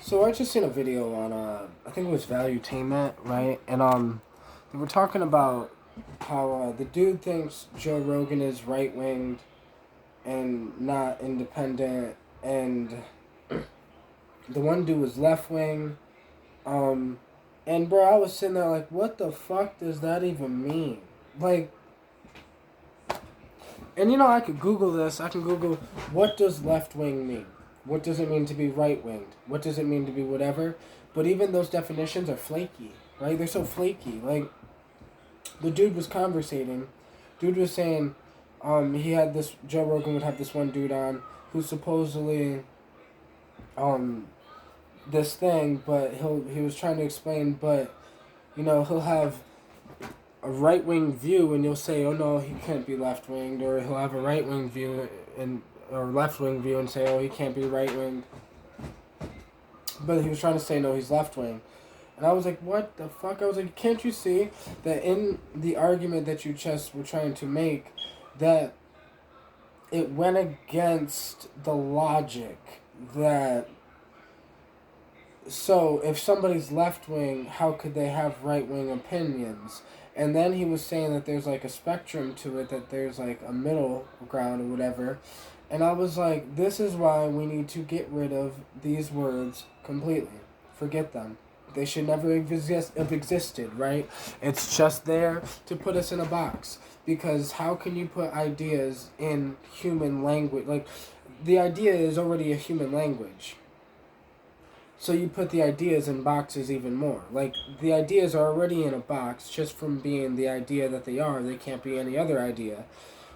So I just seen a video on I think it was Valuetainment, right? And they were talking about how the dude thinks Joe Rogan is right winged and not independent, and the one dude was left wing. Um, and bro, I was sitting there like, what the fuck does that even mean? Like, and I could Google this. I can Google what does left wing mean. What does it mean to be right winged? What does it mean to be whatever? But even those definitions are flaky, right? They're so flaky. Like, the dude was conversating. Dude was saying, he had this, Joe Rogan would have this one dude on who supposedly, um, this thing, but he was trying to explain, but, he'll have a right wing view, and you'll say, oh no, he can't be left winged, or he'll have a right wing view or left wing view and say, oh, he can't be right winged. But he was trying to say, no, he's left wing. And I was like, what the fuck? I was like, can't you see that in the argument that you just were trying to make, that it went against the logic that, so if somebody's left wing, how could they have right wing opinions? And then he was saying that there's like a spectrum to it, that there's like a middle ground or whatever. And I was like, this is why we need to get rid of these words completely. Forget them. They should never have existed, right? It's just there to put us in a box. Because how can you put ideas in human language? Like, the idea is already a human language. So you put the ideas in boxes even more. Like, the ideas are already in a box just from being the idea that they are. They can't be any other idea.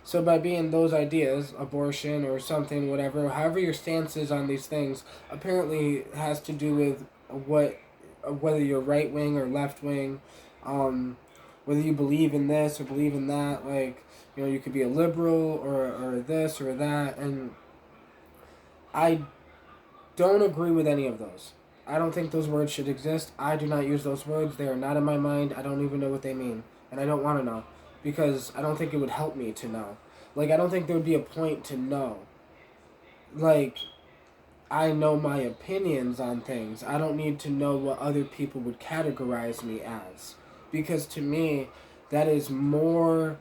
So by being those ideas, abortion or something, whatever, however your stance is on these things, apparently has to do with whether you're right wing or left wing, whether you believe in this or believe in that. Like, you could be a liberal or this or that, and I don't agree with any of those. I don't think those words should exist. I do not use those words. They are not in my mind. I don't even know what they mean. And I don't want to know. Because I don't think it would help me to know. Like, I don't think there would be a point to know. Like, I know my opinions on things. I don't need to know what other people would categorize me as. Because to me, that is more,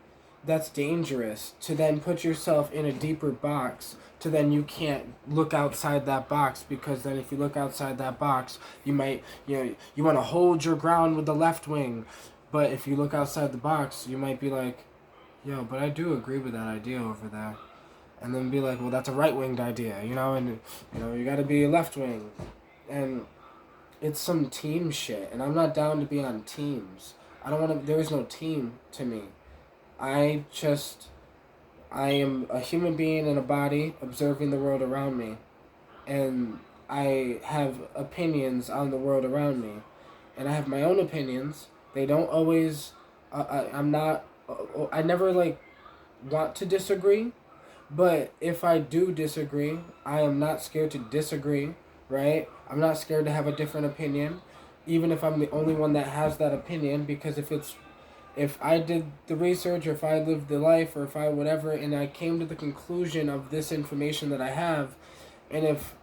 that's dangerous. To then put yourself in a deeper box, to then you can't look outside that box, because then if you look outside that box, you might, you want to hold your ground with the left wing. But if you look outside the box, you might be like, yo, but I do agree with that idea over there. And then be like, well, that's a right-winged idea, and, you gotta be left wing. And it's some team shit, and I'm not down to be on teams. I don't want to, there is no team to me. I am a human being in a body observing the world around me. And I have opinions on the world around me. And I have my own opinions. They don't always, I'm not, I never want to disagree. But if I do disagree, I am not scared to disagree, right? I'm not scared to have a different opinion, even if I'm the only one that has that opinion, because if I did the research, or if I lived the life, or if I whatever, and I came to the conclusion of this information that I have, and if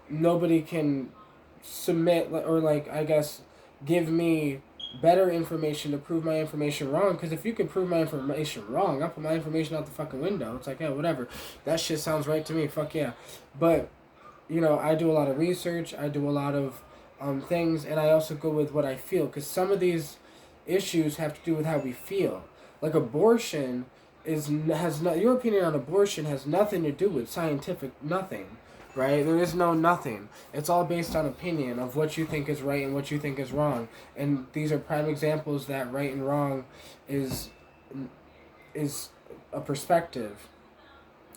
nobody can submit, or I guess give me better information to prove my information wrong, because if you can prove my information wrong, I'll put my information out the fucking window. It's like, yeah, whatever, that shit sounds right to me, fuck yeah. But I do a lot of research, I do a lot of things, and I also go with what I feel, because some of these issues have to do with how we feel. Like, abortion your opinion on abortion has nothing to do with scientific nothing, right? There is no nothing. It's all based on opinion of what you think is right and what you think is wrong. And these are prime examples that right and wrong is a perspective.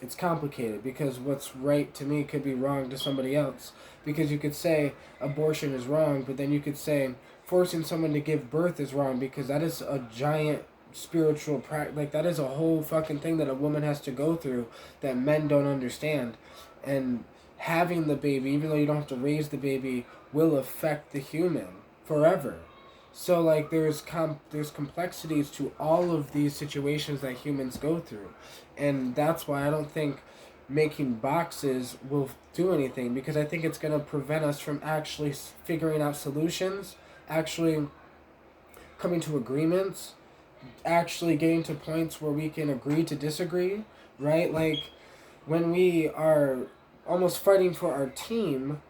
It's complicated, because what's right to me could be wrong to somebody else. Because you could say abortion is wrong, but then you could say forcing someone to give birth is wrong, because that is a giant spiritual practice. Like, that is a whole fucking thing that a woman has to go through that men don't understand. And having the baby, even though you don't have to raise the baby, will affect the human forever. So there's complexities to all of these situations that humans go through, and that's why I don't think making boxes will do anything, because I think it's going to prevent us from actually figuring out solutions, actually coming to agreements, actually getting to points where we can agree to disagree, right? Like when we are almost fighting for our team,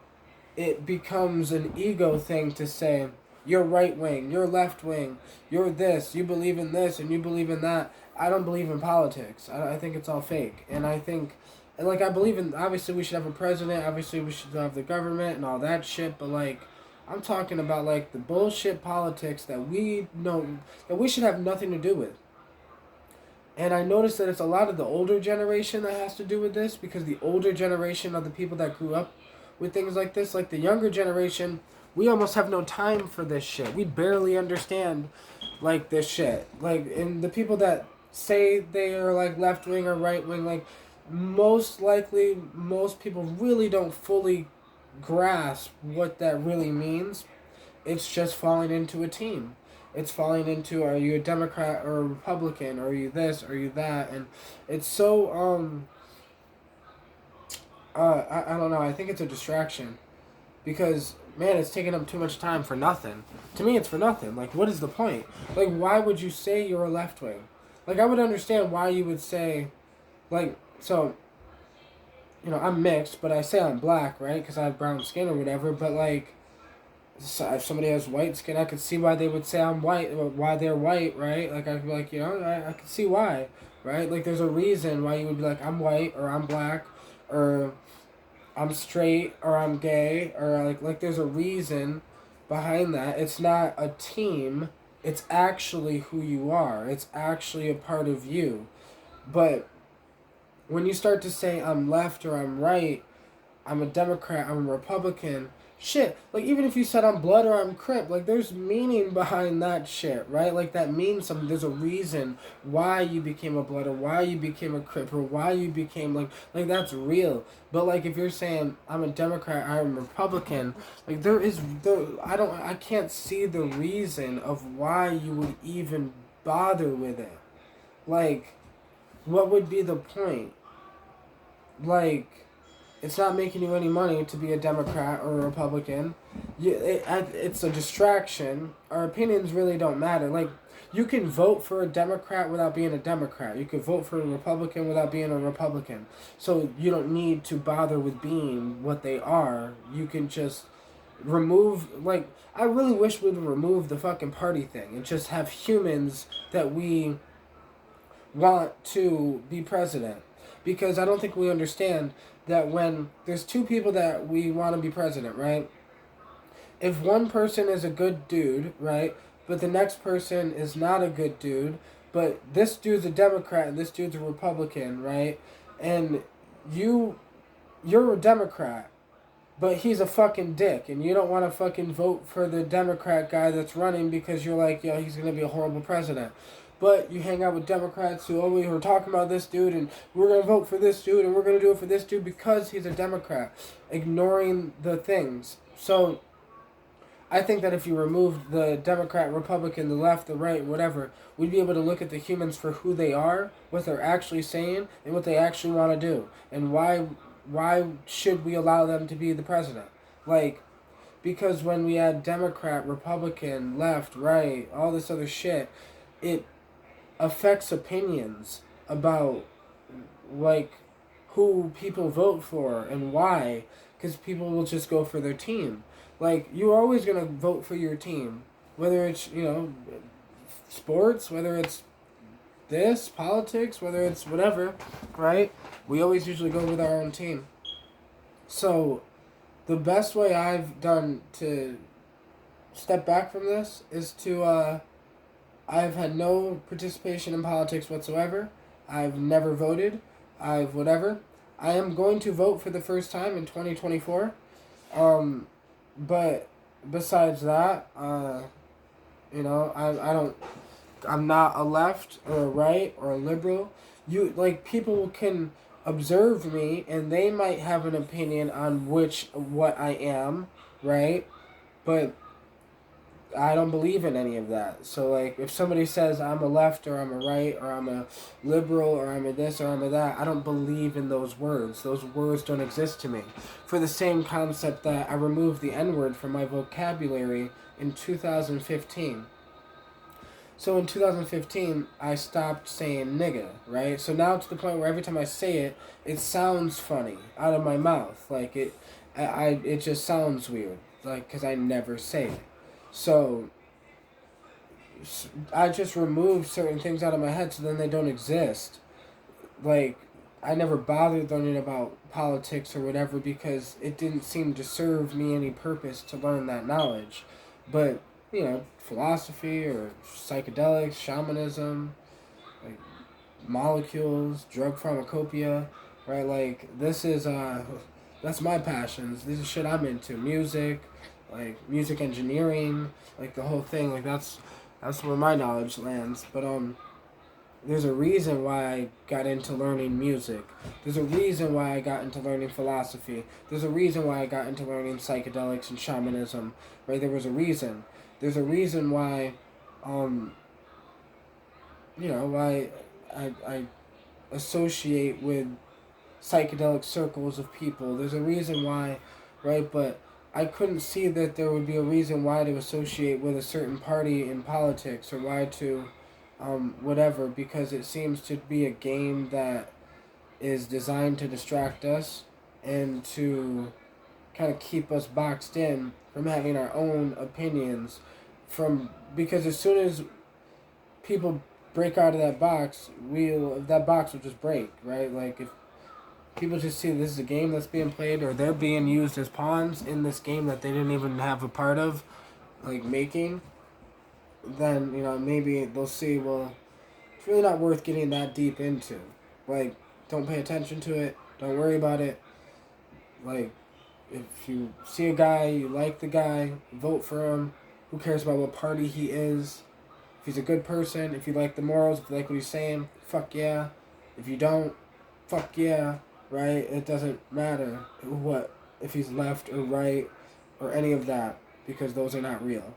it becomes an ego thing to say, you're right wing, you're left wing, you're this, you believe in this, and you believe in that. I don't believe in politics. I think it's all fake. And I think, and like, I believe in, obviously, we should have a president, obviously, we should have the government and all that shit, but like, I'm talking about like the bullshit politics that we know, that we should have nothing to do with. And I noticed that it's a lot of the older generation that has to do with this, because the older generation are the people that grew up with things like this. Like the younger generation, we almost have no time for this shit. We barely understand like this shit. Like, and the people that say they are like left wing or right wing, like most likely most people really don't fully grasp what that really means. It's just falling into a team. It's falling into, are you a Democrat or a Republican? Or are you this? Or are you that? And it's so I don't know. I think it's a distraction, because man, it's taking up too much time for nothing. To me, it's for nothing. Like, what is the point? Like, why would you say you're a left wing? Like, I would understand why you would say, like, so, you know, I'm mixed, but I say I'm black, right? Because I have brown skin or whatever. But like, so if somebody has white skin, I could see why they would say I'm white, or why they're white, right? Like, I'd be like, you know, I could see why, right? Like, there's a reason why you would be like, I'm white, or I'm black, or I'm straight, or I'm gay, or like there's a reason behind that. It's not a team, it's actually who you are. It's actually a part of you. But when you start to say I'm left or I'm right, I'm a Democrat, I'm a Republican, shit, like even if you said I'm blood or I'm Crip, like there's meaning behind that shit, right? Like that means something. There's a reason why you became a blood, or why you became a Crip, or why you became like that's real. But like if you're saying I'm a Democrat, I'm a Republican, like I can't see the reason of why you would even bother with it. Like, what would be the point? Like, it's not making you any money to be a Democrat or a Republican. It's a distraction. Our opinions really don't matter. Like, you can vote for a Democrat without being a Democrat. You can vote for a Republican without being a Republican. So you don't need to bother with being what they are. You can just remove, like, I really wish we'd remove the fucking party thing and just have humans that we want to be president. Because I don't think we understand that when there's two people that we want to be president, right? If one person is a good dude, right, but the next person is not a good dude, but this dude's a Democrat and this dude's a Republican, right? And you're a Democrat, but he's a fucking dick, and you don't want to fucking vote for the Democrat guy that's running because you're like, yo, he's gonna be a horrible president. But you hang out with Democrats who always are talking about this dude, and we're gonna vote for this dude, and we're gonna do it for this dude because he's a Democrat, ignoring the things. So I think that if you removed the Democrat, Republican, the left, the right, whatever, we'd be able to look at the humans for who they are, what they're actually saying, and what they actually want to do, and why should we allow them to be the president? Like, because when we add Democrat, Republican, left, right, all this other shit, it affects opinions about, like, who people vote for and why, because people will just go for their team. Like, you're always going to vote for your team, whether it's, you know, sports, whether it's this, politics, whether it's whatever, right? We always usually go with our own team. So, the best way I've done to step back from this is to, I've had no participation in politics whatsoever. I've never voted. I've whatever. I am going to vote for the first time in 2024. But besides that, you know, I'm not a left or a right or a liberal. Like, people can observe me and they might have an opinion on what I am, right? But I don't believe in any of that. So like if somebody says I'm a left or I'm a right or I'm a liberal or I'm a this or I'm a that, I don't believe in those words. Those words don't exist to me. For the same concept that I removed the N-word from my vocabulary in 2015. So in 2015, I stopped saying nigga, right? So now to the point where every time I say it, it sounds funny out of my mouth. Like it just sounds weird. Like, because I never say it. So I just removed certain things out of my head so then they don't exist. Like, I never bothered learning about politics or whatever because it didn't seem to serve me any purpose to learn that knowledge. But, philosophy or psychedelics, shamanism, like molecules, drug pharmacopoeia, right? Like, that's my passions. This is shit I'm into. Music, like music engineering, like the whole thing. Like, that's where my knowledge lands. But, there's a reason why I got into learning music. There's a reason why I got into learning philosophy. There's a reason why I got into learning psychedelics and shamanism. Right? There was a reason. There's a reason why, why I associate with psychedelic circles of people. There's a reason why, right? But I couldn't see that there would be a reason why to associate with a certain party in politics or why to whatever, because it seems to be a game that is designed to distract us and to kind of keep us boxed in from having our own opinions because as soon as people break out of that box will just break, right? Like if people just see this is a game that's being played or they're being used as pawns in this game that they didn't even have a part of, like making, then maybe they'll see, well, it's really not worth getting that deep into. Like, don't pay attention to it. Don't worry about it. Like, if you see a guy, you like the guy, vote for him. Who cares about what party he is? If he's a good person, if you like the morals, if you like what he's saying, fuck yeah. If you don't, fuck yeah, right? It doesn't matter if he's left or right or any of that, because those are not real.